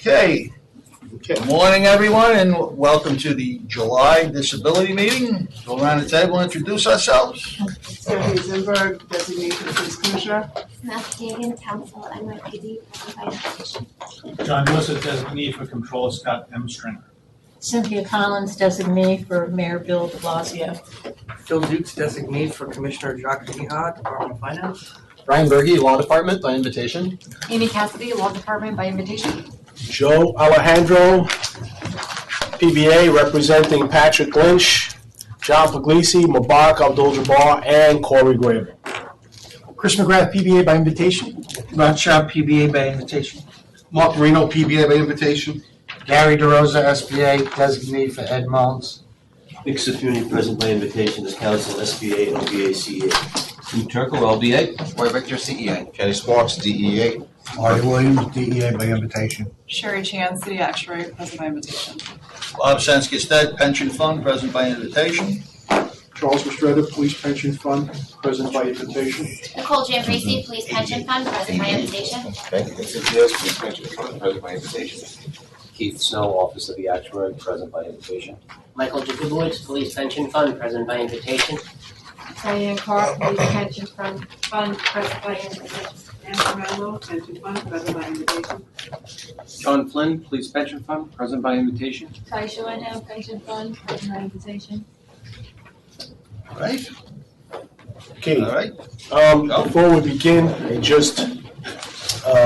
Okay. Good morning, everyone, and welcome to the July Disability Meeting. Go around the table and introduce ourselves. Stephanie Zimberg, designee for the police commissioner. Samantha Kagan, counsel NYPD, John Joseph, designee for control, Scott M. Stringer. Cynthia Collins, designee for Mayor Bill de Blasio. Phil Dukes, designee for Commissioner Jacques Mihad, Department of Finance. Ryan Berge, Law Department by invitation. Amy Cassidy, Law Department by invitation. Joe Alejandro, PBA, representing Patrick Lynch, John Puglisi, Mubarak Abdul-Jabbar, and Corey Graber. Chris McGrath, PBA by invitation. Ron Schaub, PBA by invitation. Mark Marino, PBA by invitation. Gary DeRosa, SBA, designee for Ed Mullins. Nick Safuni, present by invitation as counsel, SBA and OBA CEA. Steve Turco, LBA. Roy Victor, CEA. Kenny Sparks, DEA. Artie Williams, DEA by invitation. Sherry Chan, City Actuary, present by invitation. Bob Senskestead, Pension Fund, present by invitation. Charles Mistretta, Police Pension Fund, present by invitation. Nicole Giambrisi, Police Pension Fund, present by invitation. Thank you. Vincent Diaz, Police Pension Fund, present by invitation. Keith Snow, Office of the Actuary, present by invitation. Michael Jakubowicz, Police Pension Fund, present by invitation. Diane Carr, Police Pension Fund, present by invitation. Anne Morello, pension fund, present by invitation. John Flynn, Police Pension Fund, present by invitation. Ty Shanahan, Pension Fund, present by invitation. All right. Okay. All right. Before we begin, I just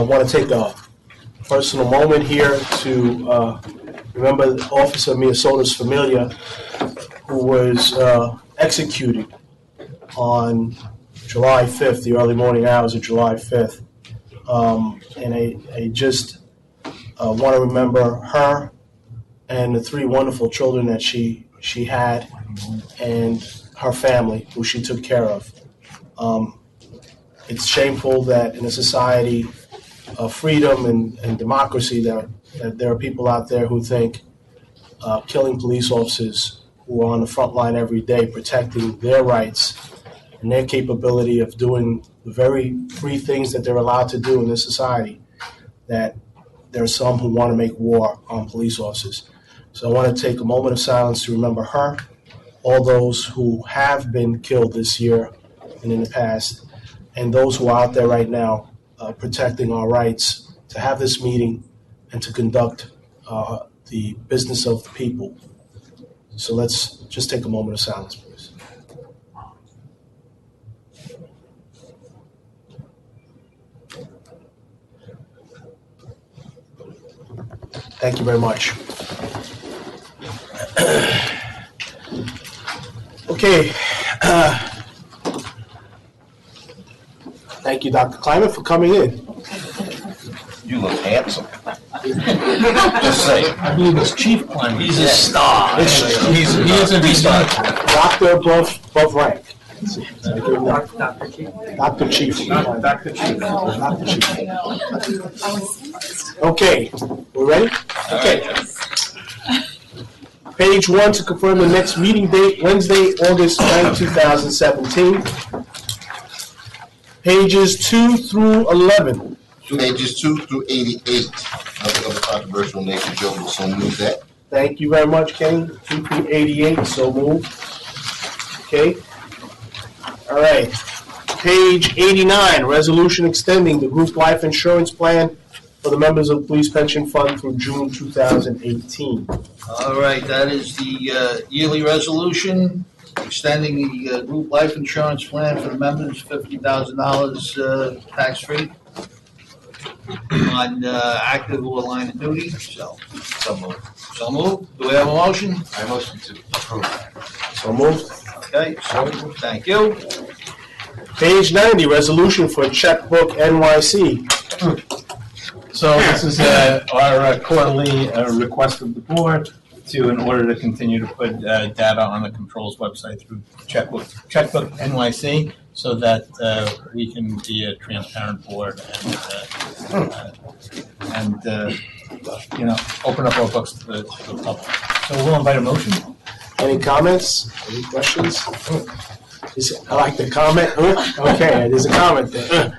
want to take a personal moment here to remember Officer Miasota's familia, who was executed on July 5th, the early morning hours of July 5th. And I just want to remember her and the three wonderful children that she had and her family, who she took care of. It's shameful that in a society of freedom and democracy that there are people out there who think killing police officers who are on the front line every day protecting their rights and their capability of doing the very free things that they're allowed to do in this society, that there are some who want to make war on police officers. So I want to take a moment of silence to remember her, all those who have been killed this year and in the past, and those who are out there right now protecting our rights to have this meeting and to conduct the business of the people. So let's just take a moment of silence, please. Thank you very much. Okay. Thank you, Dr. Clymer, for coming in. You look handsome. Just saying. I believe it's Chief Clymer. He's a star. He is a star. Doctor above rank. Dr. Chief. Dr. Chief. Dr. Chief. Dr. Chief. Okay, we ready? Okay. Page 1 to confirm the next meeting date, Wednesday, August 9, 2017. Pages 2 through 11. Pages 2 through 88. Nothing of a controversial nature. Joe will so move that. Thank you very much, Kenny. 2 through 88, so moved. Okay. All right. Page 89, resolution extending the group life insurance plan for the members of the Police Pension Fund through June 2018. All right. That is the yearly resolution extending the group life insurance plan for the members, $50,000 tax-free on active or line of duty. So moved. So moved. Do we have a motion? I motion to approve. So moved. Okay. So moved. Thank you. Page 90, resolution for Checkbook NYC. So this is our quarterly request of the board in order to continue to put data on the controls website through Checkbook NYC, so that we can be a transparent board and open up our books to the public. So we'll invite a motion. Any comments? Any questions? I like the comment. Okay, there's a comment there.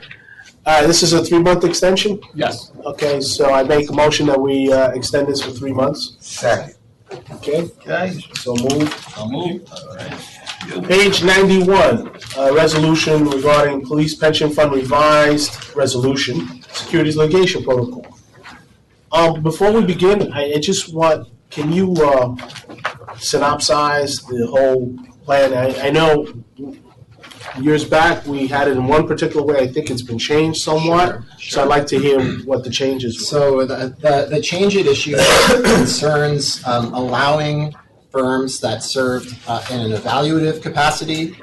This is a 3-month extension? Yes. Okay, so I make a motion that we extend this for 3 months. Second. Okay, Okay, so move. I'll move. All right. Page 91, resolution regarding police pension fund revised resolution, securities litigation protocol. Before we begin, I just want, can you synopsize the whole plan? I know years back we had it in one particular way. I think it's been changed somewhat. Sure. So I'd like to hear what the changes were. So the change at issue concerns allowing firms that served in an evaluative capacity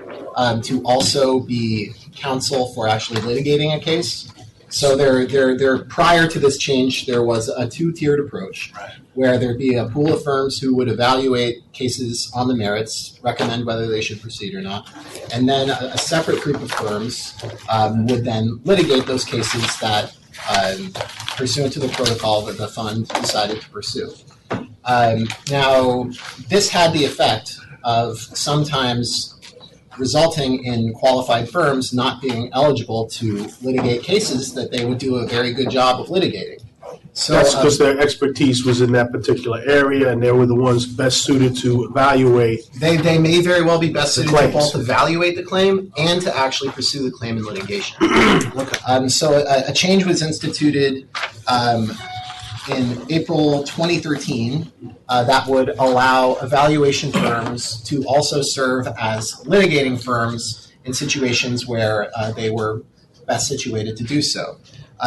to also be counsel for actually litigating a case. So there prior to this change, there was a 2-tiered approach, where there'd be a pool of firms who would evaluate cases on the merits, recommend whether they should proceed or not, and then a separate group of firms would then litigate those cases that, pursuant to the protocol that the fund decided to pursue. Now, this had the effect of sometimes resulting in qualified firms not being eligible to litigate cases that they would do a very good job of litigating. So that's because their expertise was in that particular area, and they were the ones best suited to evaluate. They may very well be best suited to claims. both evaluate the claim and to actually pursue the claim in litigation. So a change was instituted in April 2013 that would allow evaluation firms to also serve as litigating firms in situations where they were best situated to do so.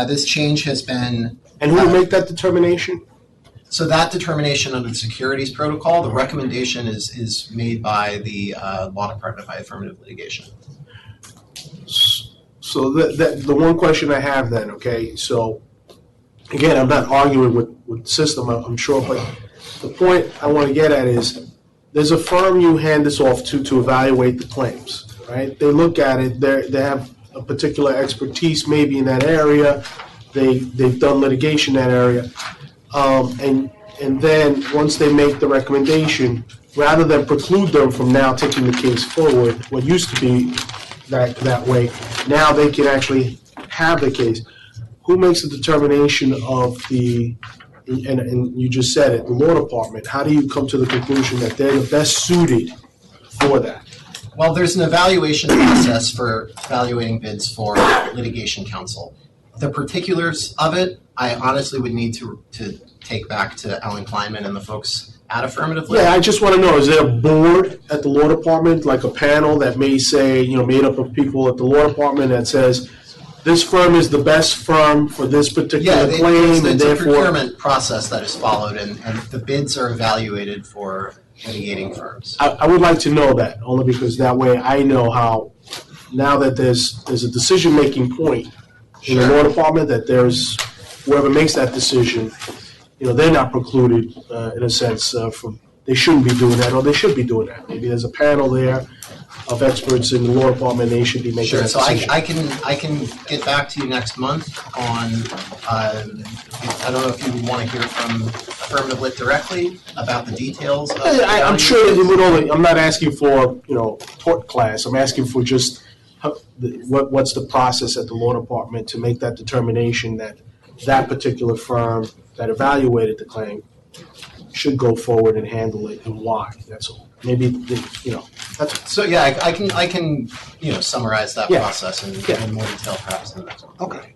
This change has been... And who would make that determination? So that determination under the securities protocol, the recommendation is made by the law department by affirmative litigation. So the one question I have then, okay, so again, I'm not arguing with the system, I'm sure, but the point I want to get at is there's a firm you hand this off to evaluate the claims, right? They look at it, they have a particular expertise maybe in that area, they've done litigation in that area, and then once they make the recommendation, rather than preclude them from now taking the case forward, what used to be that way, now they can actually have the case. Who makes the determination of the, and you just said it, the law department, how do you come to the conclusion that they're the best suited for that? Well, there's an evaluation process for evaluating bids for litigation counsel. The particulars of it, I honestly would need to take back to Ellen Kleinman and the folks at Affirmative Litigation. Yeah, I just want to know, is there a board at the law department, like a panel that may say, made up of people at the law department that says, this firm is the best firm for this particular claim, and it's a therefore... procurement process that is followed, and the bids are evaluated for litigating firms. I would like to know that, only because that way I know how, now that there's a decision-making point in the law department, that there's, whoever makes that decision, they're not precluded, in a sense, from, they shouldn't be doing that, or they should be doing that. Maybe there's a panel there of experts in the law department, they should be making that decision. So I can get back to you next month on, I don't know if you want to hear from Affirmative Lit directly about the details. I'm sure it would only, I'm not asking for, tort class, I'm asking for just what's the process at the law department to make that determination that that particular firm that evaluated the claim should go forward and handle it, and why, that's all. Maybe, that's... So yeah, I can summarize that Yeah. process in more detail perhaps in the next one. Okay.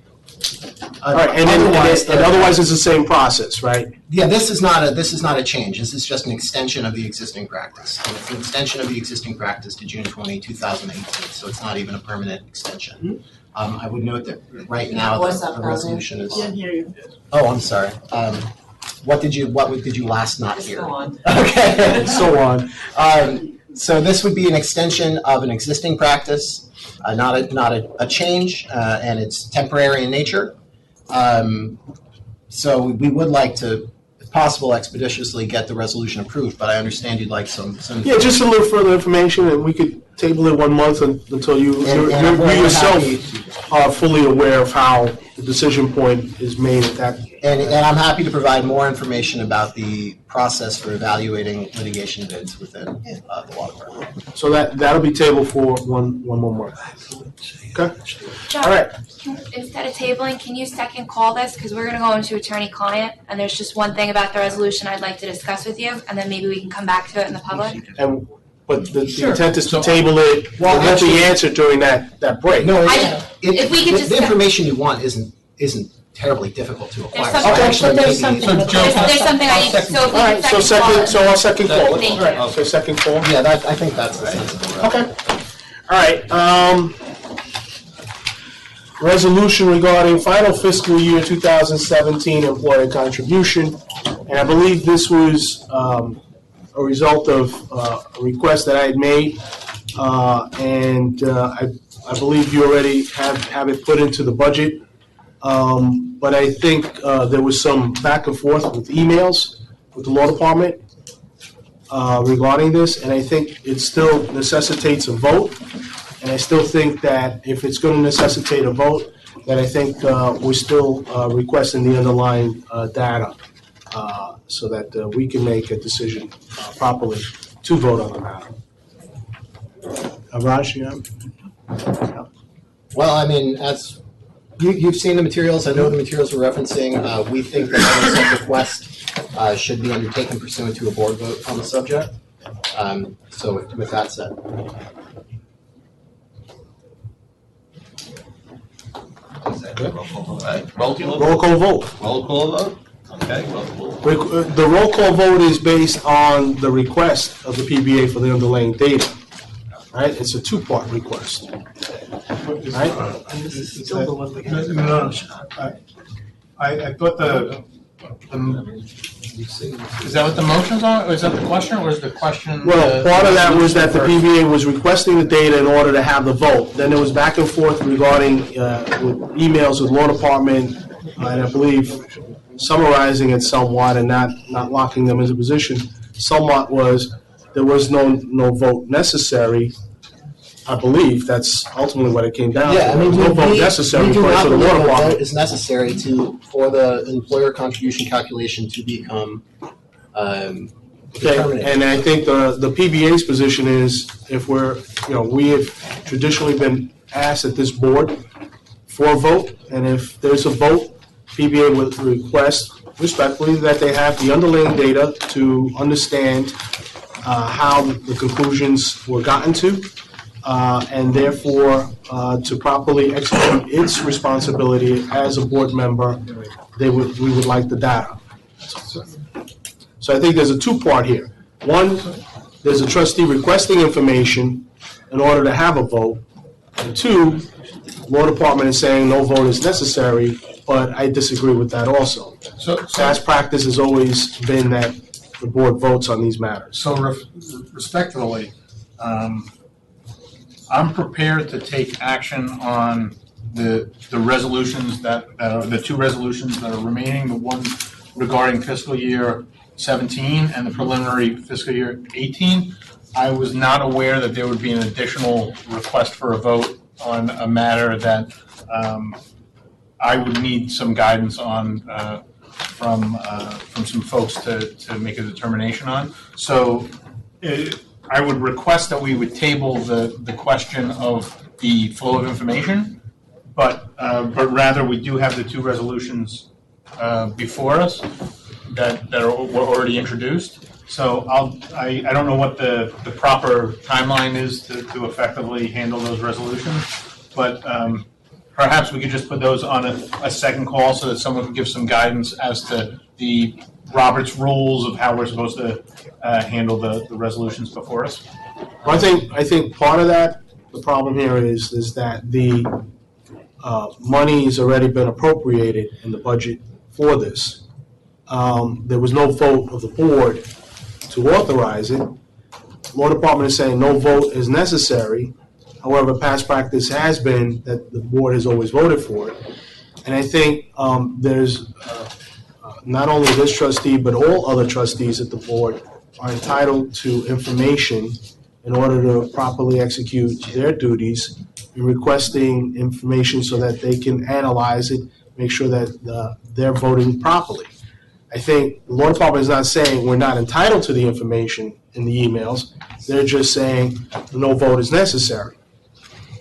All right, and otherwise it's the same process, right? Yeah, this is not a change. This is just an extension of the existing practice. And it's an extension of the existing practice to June 20, 2018, so it's not even a permanent extension. I would note that right now the resolution is... Can't hear you. Oh, I'm sorry. What did you last not hear? Go on. Okay. And so on. So this would be an extension of an existing practice, not a change, and it's temporary in nature. So we would like to, if possible, expeditiously get the resolution approved, but I understand you'd like some. Yeah, just a little further information, and we could table it 1 month until you yourself are fully aware of how the decision point is made at that. And I'm happy to provide more information about the process for evaluating litigation bids within the law department. So that'll be tabled for one more month. Okay? John, All right. Instead of tabling, can you second call this? Because we're going to go into attorney-client, and there's just one thing about the resolution I'd like to discuss with you, and then maybe we can come back to it in the public. But the Sure. intent is to table it, Well, it won't actually- be answered during that break. No, If we could just- the information you want isn't terribly difficult to acquire. There's So something- actually but there's maybe- something- So Joe, There's something I need, so if we All can right, so second call it. I'll second call it. Thank you. All right, so second call. Yeah, I think that's a sensible route. Okay. All right, resolution regarding final fiscal year 2017 employer contribution. And I believe this was a result of a request that I had made. And I believe you already have it put into the budget. But I think there was some back and forth with emails with the law department regarding this, and I think it still necessitates a vote. And I still think that if it's going to necessitate a vote, that I think we're still requesting the underlying data so that we can make a decision properly to vote on the matter. Raj, you have? Well, I mean, as you've seen the materials, I know the materials we're referencing. We think that any such request should be undertaken pursuant to a board vote on the subject. So with that said. Roll call vote? Roll call vote. Roll call vote? Okay, well, The roll call vote is based on the request of the PBA for the underlying data. Right? It's a two-part request. Right? Still the one we got. No, I thought is that what the motions are, or is that the question, or is the question? Well, part of that was that the PBA was requesting the data in order to have the vote. Then there was back and forth regarding with emails with law department, and I believe summarizing it somewhat and not locking them into position. Somewhat was there was no vote necessary. I believe that's ultimately what it came down to. Yeah, I There mean, was no vote necessary we do because not of the believe law a department. vote is necessary for the employer contribution calculation to become Okay, determinative. and I think the PBA's position is if we have traditionally been asked at this board for a vote, and if there's a vote, PBA would request respectfully that they have the underlying data to understand how the conclusions were gotten to, and therefore to properly execute its responsibility as a board member, we would like the data. So I think there's a two-part here. One, there's a trustee requesting information in order to have a vote. And two, law department is saying no vote is necessary, but I disagree with that also. So Past practice has always been that the board votes on these matters. So respectfully, I'm prepared to take action on the resolutions that are, the two resolutions that are remaining, the one regarding fiscal year 17 and the preliminary fiscal year 18. I was not aware that there would be an additional request for a vote on a matter that I would need some guidance on from some folks to make a determination on. So I would request that we would table the question of the flow of information, but rather we do have the two resolutions before us that were already introduced. So I don't know what the proper timeline is to effectively handle those resolutions, but perhaps we could just put those on a second call so that someone can give some guidance as to the Robert's rules of how we're supposed to handle the resolutions before us. I think part of that, the problem here is that the money has already been appropriated in the budget for this. There was no vote of the board to authorize it. Law Department is saying no vote is necessary. However, past practice has been that the board has always voted for it. And I think there's not only this trustee, but all other trustees at the board are entitled to information in order to properly execute their duties in requesting information so that they can analyze it make sure that they're voting properly. I think the law department is not saying we're not entitled to the information in the emails. They're just saying no vote is necessary.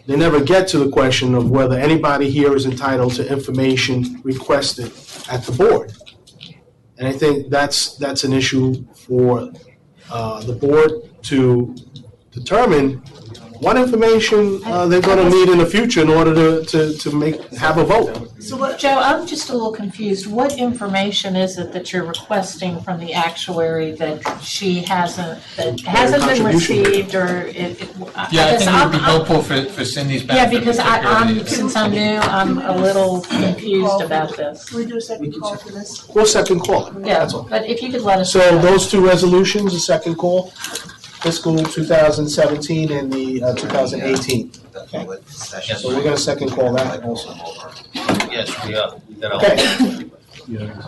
They never get to the question of whether anybody here is entitled to information requested at the board. And I think that's an issue for the board to determine what information they're going to need in the future in order to have a vote. So what, Joe, I'm just a little confused. What information is it that you're requesting from the actuary that hasn't been received or Yeah, I think it would be helpful for Cindy's Yeah, benefit. because since I'm new, I'm a little confused about this. Can we do a second call for this? We'll second call it. Yeah, That's all. but if you could let us. So know. those two resolutions, the second call, fiscal 2017 and the 2018. Okay. So we're going to second call that also. Yes, we are. Okay.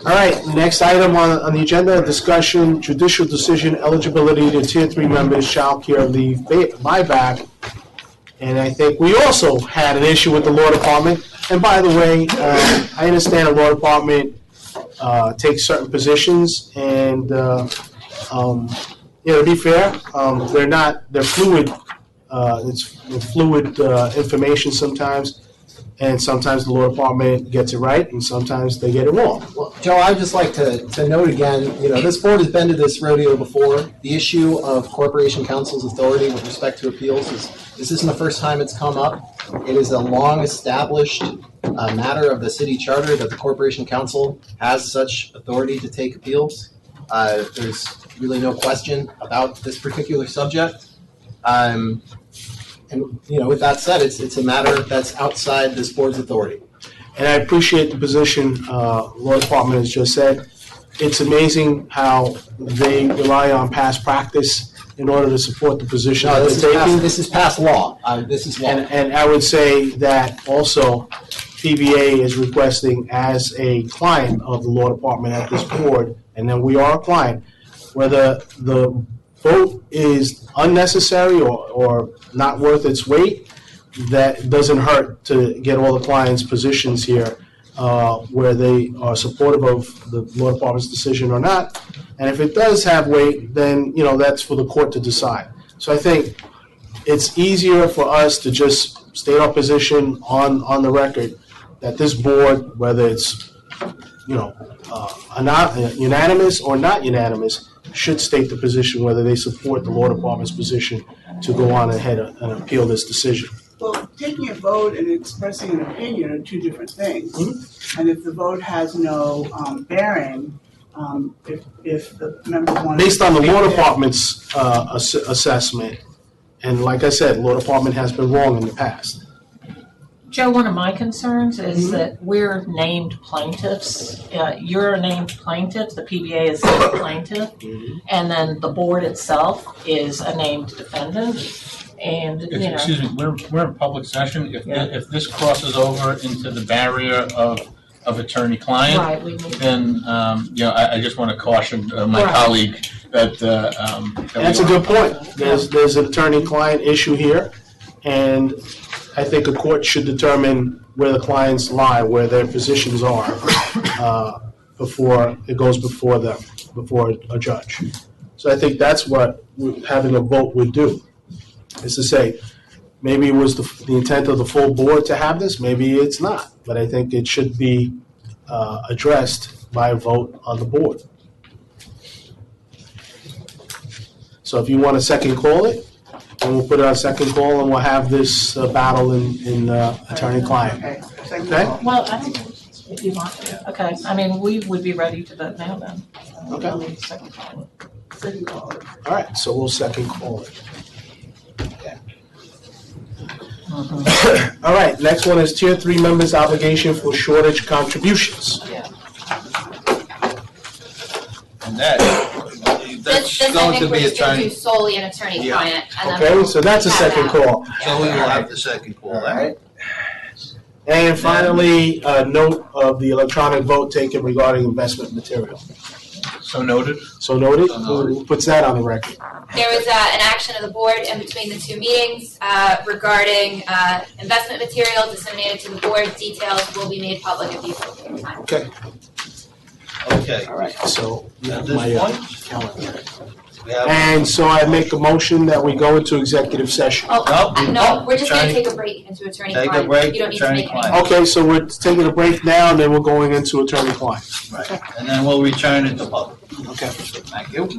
All right, the next item on the agenda, discussion, judicial decision, eligibility to Tier 3 members, child care leave buyback. And I think we also had an issue with the law department. And by the way, I understand the law department takes certain positions and, to be fair, they're fluid. It's fluid information sometimes. And sometimes the law department gets it right, and sometimes they get it wrong. Well, Joe, I'd just like to note again, this board has been to this rodeo before. The issue of corporation counsel's authority with respect to appeals this isn't the first time it's come up. It is a long-established matter of the city charter that the corporation counsel has such authority to take appeals. There's really no question about this particular subject. And with that said, it's a matter that's outside this board's authority. And I appreciate the position law department has just said. It's amazing how they rely on past practice in order to support the position that they're taking. This is past law. This is law. And I would say that also PBA is requesting as a client of the law department at this board, and then we are a client, whether the vote is unnecessary or not worth its weight, that doesn't hurt to get all the clients' positions here where they are supportive of the law department's decision or not. And if it does have weight, then that's for the court to decide. So I think it's easier for us to just state our position on the record that this board, whether it's unanimous or not unanimous, should state the position whether they support the law department's position to go on ahead and appeal this decision. Well, taking a vote and expressing an opinion are two different things. Mm-hmm. And if the vote has no bearing, if the members want to... Based on the law department's assessment, and like I said, law department has been wrong in the past. Joe, one of my concerns is that we're named plaintiffs. You're a named plaintiff, the PBA is a named plaintiff, and then the board itself is a named defendant. And, Excuse me, we're in public session. If this crosses over into the barrier of attorney-client, right, then, I just want to caution my colleague that... That's a good point. There's an attorney-client issue here, and I think a court should determine where the clients lie, where their positions are, before it goes before a judge. So I think that's what having a vote would do, is to say, maybe it was the intent of the full board to have this, maybe it's not. But I think it should be addressed by a vote on the board. So if you want to second call it, and we'll put it on second call, and we'll have this battle in attorney-client. Okay? Well, I think if you want to. Okay. I mean, we would be ready to vote now then. Okay. Second call. Second call. All right, so we'll second call it. Okay. All right, next one is Tier 3 members' obligation for shortage contributions. Yeah. And that's going to be attorney. Solely an attorney-client. Okay, so that's a second call. So we will have the second call, all right? And finally, a note of the electronic vote taken regarding investment material. So noted. So noted. So noted. Who puts that on the record? There was an action of the board in between the two meetings regarding investment material disseminated to the board. Details will be made public at the appropriate time. Okay. Okay. All right. So At my this point, calendar. we have. And so I make a motion that we go into executive session. No, we're just going to Attorney- take a break into attorney-client. Take a break, You don't need to make any. attorney-client. Okay, so we're taking a break now, and then we're going into attorney-client. Right, and then we'll return it to public. Okay. Thank you.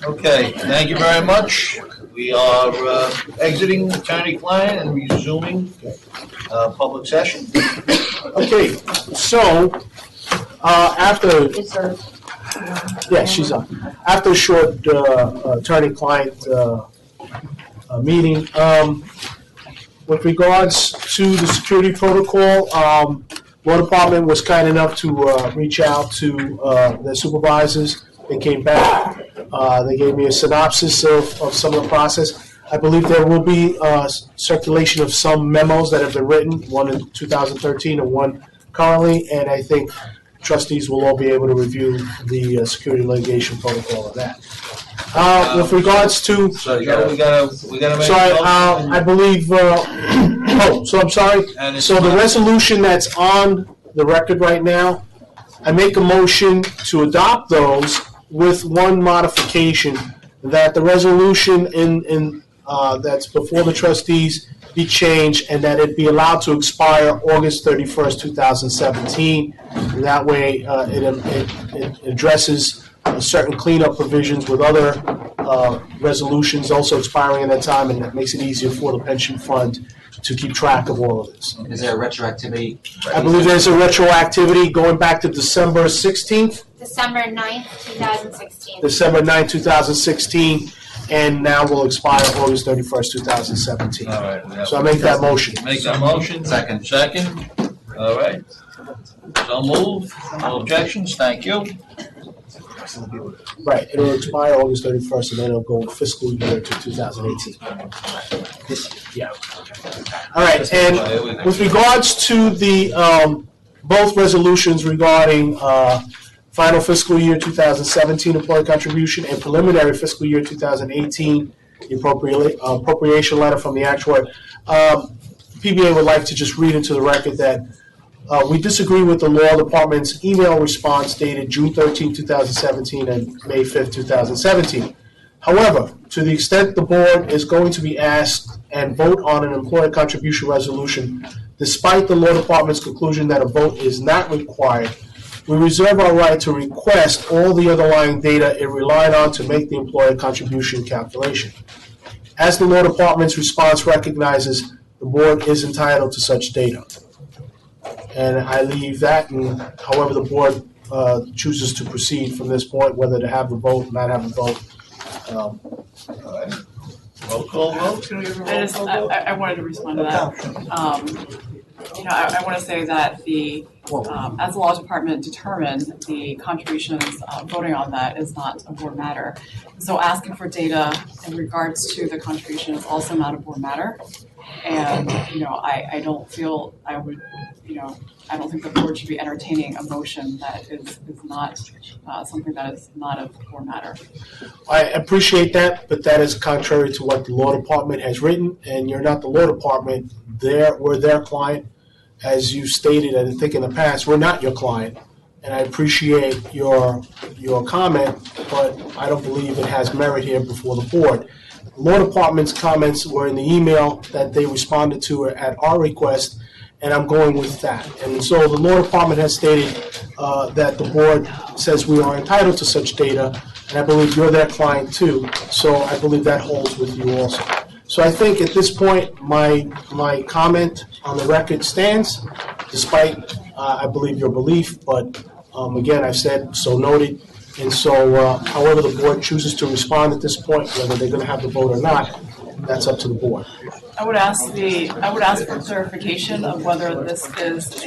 Okay, thank you very much. We are exiting attorney-client and resuming public session. Okay, so, after, Is there? yeah, she's on. After a short attorney-client meeting, with regards to the security protocol, law department was kind enough to reach out to their supervisors. They came back. They gave me a synopsis of some of the process. I believe there will be circulation of some memos that have been written, one in 2013 and one currently, and I think trustees will all be able to review the security litigation protocol of that. With regards to, So, Joe, we gotta make. sorry, I believe, so I'm sorry. And it's So the resolution that's on the record right now, I make a motion to adopt those with one modification, that the resolution that's before the trustees be changed and that it be allowed to expire August 31st, 2017. And that way, it addresses certain cleanup provisions with other resolutions also expiring at that time, and that makes it easier for the pension fund to keep track of all of this. Is there a retroactivity? I believe there's a retroactivity going back to December 16th, December 9th, 2016. December 9th, 2016, and now will expire August 31st, 2017. All right. So I make that motion. Make that motion. Second. Second. All right. So moved. No objections. Thank you. Right, it'll expire August 31st, and then it'll go fiscal year to 2018. Yeah. All right, and with regards to the, both resolutions regarding final fiscal year 2017 employee contribution and preliminary fiscal year 2018 appropriation letter from the actuary, PBA would like to just read into the record that we disagree with the law department's email response dated June 13, 2017 and May 5, 2017. However, to the extent the board is going to be asked and vote on an employer contribution resolution, despite the law department's conclusion that a vote is not required, we reserve our right to request all the underlying data it relied on to make the employer contribution calculation. As the law department's response recognizes, the board is entitled to such data. And I leave that, and however the board chooses to proceed from this point, whether to have the vote, not have the vote. Roll call vote. I wanted to respond to that. I want to say that as the law department determined, the contributions, voting on that is not a board matter. So asking for data in regards to the contribution is also not a board matter. And, I don't feel I would, I don't think the board should be entertaining a motion that is not something that is not a board matter. I appreciate that, but that is contrary to what the law department has written, and you're not the law department. We're their client. As you stated, I think in the past, we're not your client. And I appreciate your comment, but I don't believe it has merit here before the board. The law department's comments were in the email that they responded to at our request, and I'm going with that. And so the law department has stated that the board says we are entitled to such data, and I believe you're their client too. So I believe that holds with you also. So I think at this point, my comment on the record stands, despite I believe your belief. But again, I've said so noted. And so, however the board chooses to respond at this point, whether they're going to have the vote or not, that's up to the board. I would ask for clarification of whether this is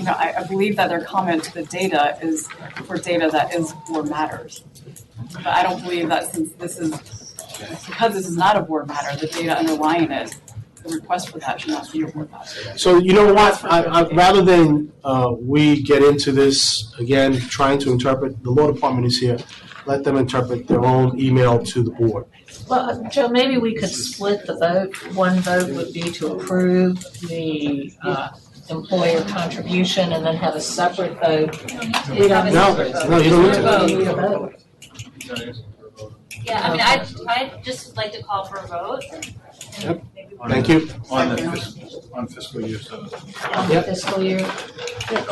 I believe that their comment to the data is for data that is board matters. But I don't believe that because this is not a board matter, the data underlying it, the request for that should not be a board matter. So you know what, rather than we get into this, again, trying to interpret, the law department is here, let them interpret their own email to the board. Well, Joe, maybe we could split the vote. One vote would be to approve the employer contribution and then have a separate vote. No, you don't need to. Yeah, I mean, I'd just like to call for a vote. Yep. Thank you. On fiscal year 17. On fiscal year.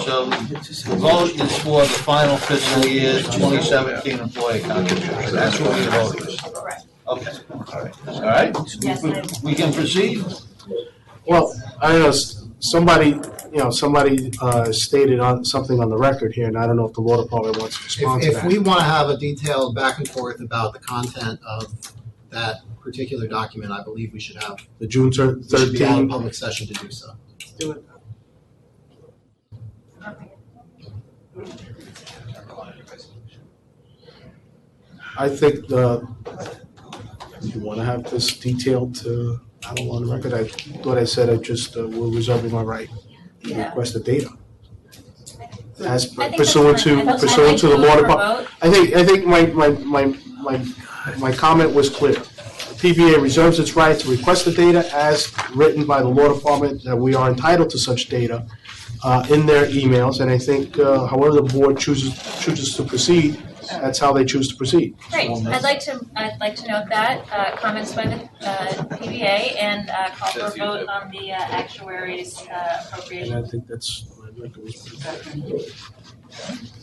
So the vote is for the final fiscal year 2017 employee contribution. That's what we voted. Correct. Okay, all right. Yes, We can proceed? Well, I don't know, somebody stated on something on the record here, and I don't know if the law department wants to respond to If that. we want to have a detailed back and forth about the content of that particular document, I believe we should have, The June we should be out of 13, public session to do so. Do it. I think you want to have this detailed, I don't want to record, I thought I said we're reserving my right to request the data. As pursuant to the law department. I think my comment was clear. The PBA reserves its right to request the data as written by the law department, that we are entitled to such data in their emails, and I think however the board chooses to proceed, that's how they choose to proceed. great. I'd like to note that, comments by the PBA and call for a vote on the actuary's And appropriation. I think that's, my record was pretty good.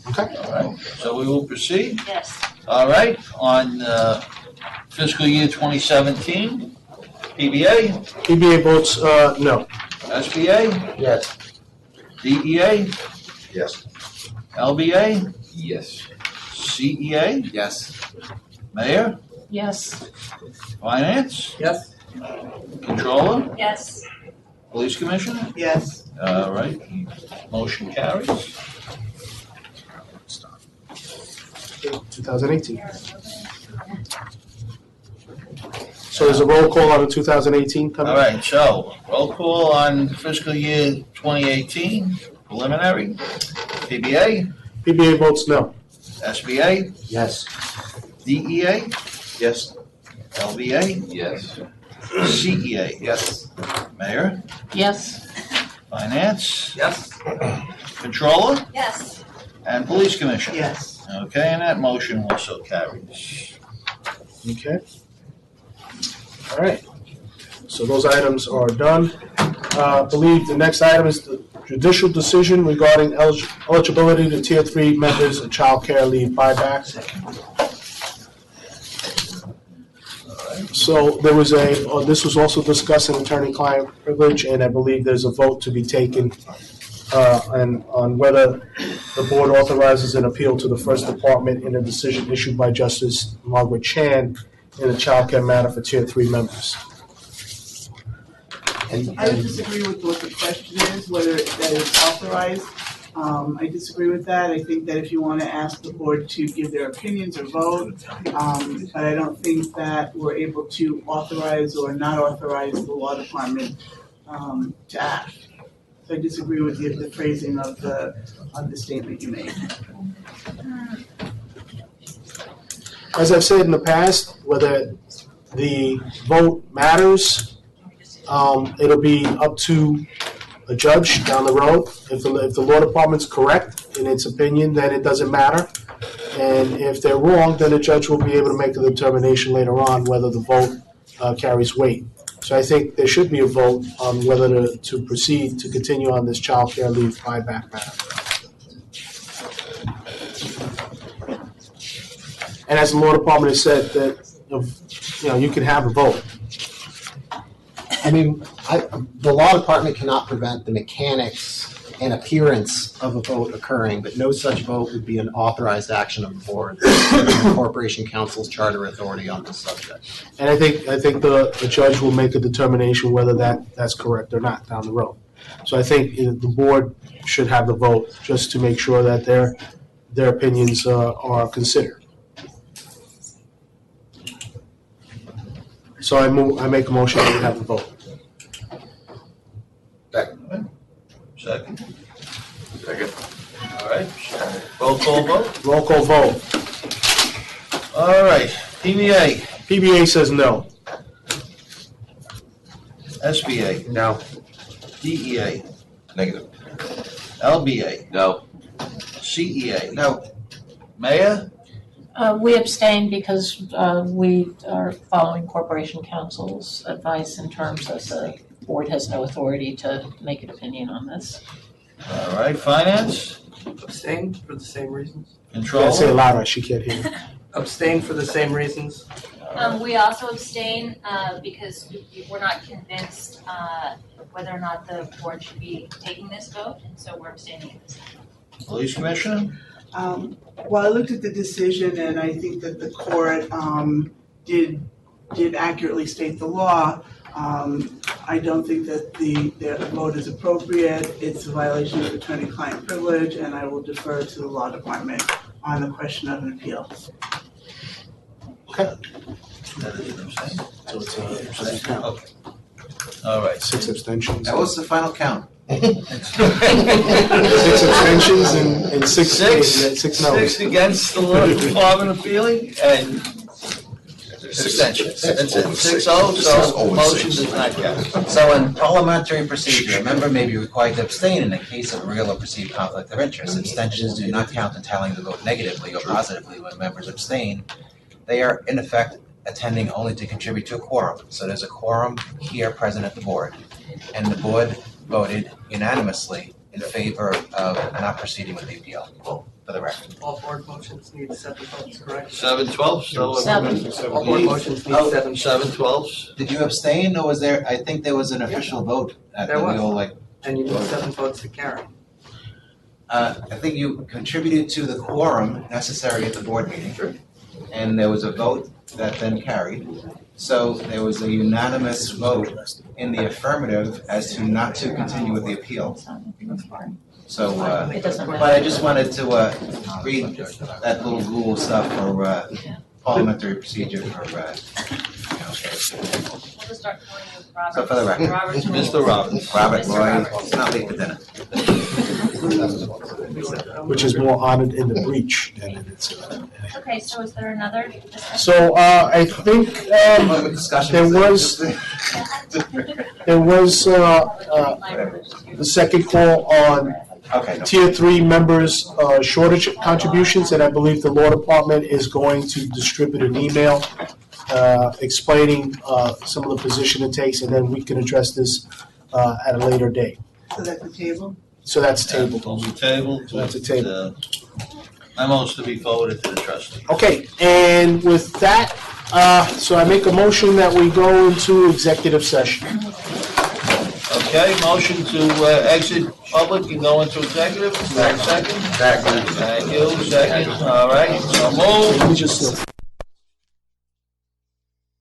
Okay. All right, so we will proceed. Yes. All right, on fiscal year 2017, PBA, PBA votes no. SBA, Yes. DEA, Yes. LBA, Yes. CEA, Yes. Mayor, Yes. Finance, Yes? Controller, Yes. Police Commissioner. Yes. All right, motion carries. 2018. So there's a roll call on the 2018 coming? All right, so roll call on fiscal year 2018, preliminary, PBA, PBA votes no. SBA, Yes. DEA, Yes. LBA, Yes. CEA. Yes. Mayor, Yes. Finance, Yes? Controller, Yes. and Police Commissioner. Yes. Okay, and that motion also carries. Okay. All right. So those items are done. I believe the next item is the judicial decision regarding eligibility to Tier 3 members of child care leave buyback. So there was this was also discussed in attorney-client privilege, and I believe there's a vote to be taken on whether the board authorizes an appeal to the first department in a decision issued by Justice Margaret Chan in a child care matter for Tier 3 members. I would disagree with what the question is, whether that is authorized. I disagree with that. I think that if you want to ask the board to give their opinions or vote, but I don't think that we're able to authorize or not authorize the law department to act. So I disagree with the phrasing of the statement you made. As I've said in the past, whether the vote matters, it'll be up to a judge down the road. If the law department's correct in its opinion, then it doesn't matter. And if they're wrong, then the judge will be able to make a determination later on whether the vote carries weight. So I think there should be a vote on whether to proceed to continue on this child care leave buyback matter. And as the law department has said, that you can have a vote. I mean, the law department cannot prevent the mechanics and appearance of a vote occurring, but no such vote would be an authorized action of the board, the Corporation Council's charter authority on this subject. And I think the judge will make a determination whether that's correct or not down the road. So I think the board should have the vote just to make sure that their opinions are considered. So I make a motion to have the vote. Second? Second. All right, roll call vote? Roll call vote. All right, PBA. PBA says no. SBA. No. DEA. Negative. LBA. No. CEA. No. Mayor? We abstain because we are following Corporation Counsel's advice in terms that the board has no authority to make an opinion on this. All right, finance, Abstain for the same reasons. control. Say it louder, she can't hear. Abstain for the same reasons. We also abstain because we're not convinced whether or not the board should be taking this vote, and so we're abstaining at this time. Police commissioner? Well, I looked at the decision and I think that the court did accurately state the law. I don't think that the vote is appropriate. It's a violation of attorney-client privilege, and I will defer to the law department on the question of an appeal. Okay. That is an abstain. So it's a count. Okay. All right. 6 abstentions. That was the final count. 6 abstentions and 6 Six no's. against the law department appealing, and abstentions. That's it, 6-0, so motion does not carry. So in parliamentary procedure, a member may be required to abstain in the case of real or perceived conflict of interest. Abstentions do not count in tallying the vote negatively or positively when members abstain. They are, in effect, attending only to contribute to a quorum. So there's a quorum here present at the board. And the board voted unanimously in favor of not proceeding with the appeal, for the record. All board motions need 7 votes, correct? 7-12, so. All board motions need 7. 7-12. Did you abstain, or was there, I think there was an official vote that There we was. all like, And you need 7 votes to carry. I think you contributed to the quorum necessary at the board meeting. And there was a vote that then carried. So there was a unanimous vote in the affirmative as to not to continue with the appeal. So, It doesn't but matter. I just wanted to read that little rule stuff for parliamentary procedure for, We'll just start calling you Robert. So for the record. Robert's Mr. rules. Robbins. Robert, Mr. Roy, Roberts. it's not late for dinner. Which is more honored in the breach than in its. Okay, so is there another discussion? So I think there was the second call on Okay. Tier 3 members' shortage contributions, and I believe the law department is going to distribute an email explaining some of the position it takes, and then we can address this at a later date. So that's the table? So that's tabled. Table. So that's a table. Memos to be forwarded to the trustee. Okay, and with that, so I make a motion that we go into executive session. Okay, motion to exit public and go into executive. Second? Second. Thank you, second. All right, so move. Let me just.